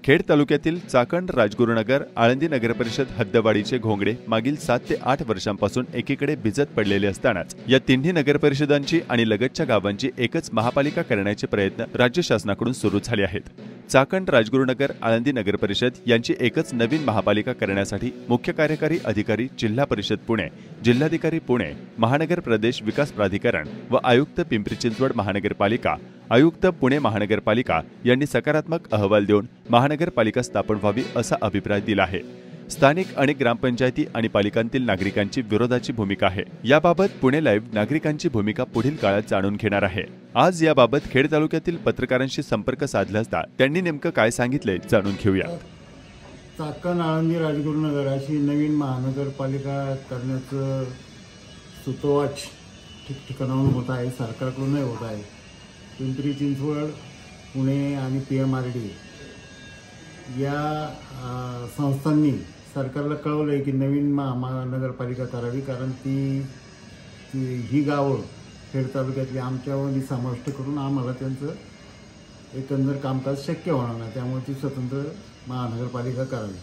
खेड तालुक्यातील चाकण, राजगुरुनगर, आळंदी नगरपरिषद हद्दवाढीचे घोंगडे मागील 7 ते 8 वर्षांपासून एकीकडे भिजत पडलेले असतानाच या तिन्ही नगरपरिषदांची आणि लगतच्या गावांची एकच महापालिका करण्याचे प्रयत्न राज्य शासनाकडून सुरू झाले आहेत। चाकण, राजगुरुनगर, आळंदी नगरपरिषद यांची एकच नवीन महापालिका करण्यासाठी मुख्य कार्यकारी अधिकारी जिल्हा परिषद पुणे, जिल्हाधिकारी पुणे, महानगर प्रदेश विकास प्राधिकरण व आयुक्त पिंपरी चिंचवड महानगरपालिका, आयुक्त पुणे महानगरपालिका यांनी सकारात्मक अहवाल देऊन महानगरपालिका स्थापन व्हावी असा अभिप्राय दिला आहे। स्थानिक आणि ग्रामपंचायती आणि पालिकांतील नागरिकांची विरोधाची भूमिका आहे। याबाबत पुणे लाईव्ह नागरिकांची भूमिका पुढील काळात जाणून घेणार आहे। आज याबाबत खेड तालुक्यातील पत्रकारांशी संपर्क साधला असता त्यांनी नेमकं काय सांगितले जाणून घेऊया। चाकण, आळंदी, राजगुरुनगर अशी नवीन महानगरपालिका करण्याचं सुतोवाच ठिकठिकाणाहून होत आहे, सरकारकडूनही होत आहे। पिंपरी चिंचवड, पुणे आणि PMRD या संस्थांनी सरकारला कळवलं आहे की नवीन महानगरपालिका करावी, कारण ही गावं खेड तालुक्यातली आमच्यावर समाविष्ट करून आम्हाला त्यांचं एकंदर कामकाज शक्य होणार नाही, त्यामुळे ती स्वतंत्र महानगरपालिका करावी।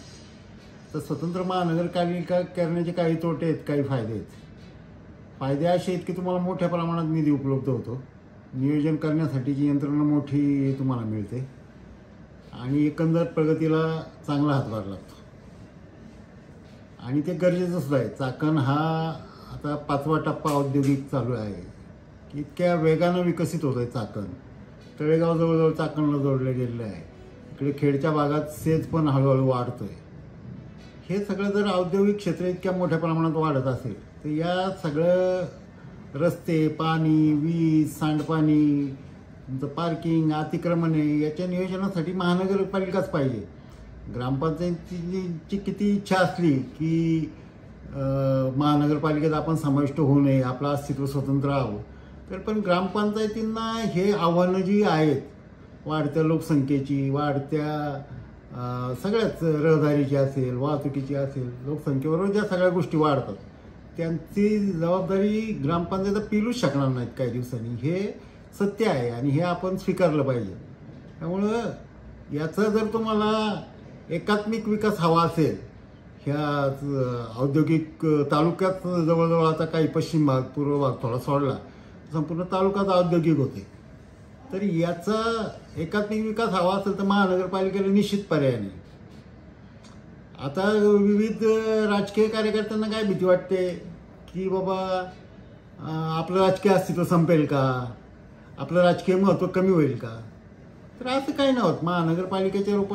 तर स्वतंत्र महानगरपालिका करण्याचे काही तोटे आहेत, काही फायदे आहेत। फायदे असे आहेत की तुम्हाला मोठ्या प्रमाणात निधी उपलब्ध होतो, नियोजन करण्यासाठीची यंत्रणा मोठी तुम्हाला मिळते आणि एकंदर प्रगतीला चांगला हातभार लागतो आणि ते गरजेचं सुद्धा आहे। चाकण हा आता 5वा टप्पा औद्योगिक चालू आहे की इतक्या वेगानं विकसित होत आहे। चाकण तळेगाव जवळजवळ चाकणला जोडले गेलेलं आहे। इकडे खेडच्या भागात सेज पण हळूहळू वाढतोय। हे सगळं जर औद्योगिक क्षेत्र इतक्या मोठ्या प्रमाणात वाढत असेल तर या सगळं रस्ते, पाणी, वीज, सांडपाणी, तुमचं पार्किंग, अतिक्रमणे याच्या नियोजनासाठी महानगरपालिकाच पाहिजे। ग्रामपंचायतीची किती इच्छा असली की महानगरपालिकेत आपण समाविष्ट होऊ नये, आपलं अस्तित्व स्वतंत्र राहावं, तर पण ग्रामपंचायतींना हे आव्हानं जी आहेत, वाढत्या लोकसंख्येची, वाढत्या सगळ्याच रहदारीची असेल, वाहतुकीची असेल, लोकसंख्येबरोबर ज्या सगळ्या गोष्टी वाढतात त्यांची जबाबदारी ग्रामपंचायत पेलूच शकणार नाहीत काही दिवसांनी, हे सत्य आहे आणि हे आपण स्वीकारलं पाहिजे। त्यामुळं याचा जर तुम्हाला एकात्मिक विकास हवा असेल, ह्या औद्योगिक तालुक्यात जवळजवळ आता काही पश्चिम भाग, पूर्व भाग थोडा सोडला संपूर्ण तालुक्यात औद्योगिक होते, तर याचा एकात्मिक विकास हवा असेल तर महानगरपालिकेला निश्चित पर्याय नाही। आता विविध राजकीय कार्यकर्त्यांना काय भीती वाटते की बाबा आपलं राजकीय अस्तित्व संपेल का, आपलं राजकीय महत्त्व कमी होईल का, तर असं काही नव्हतं। महानगरपालिकेच्या रूपात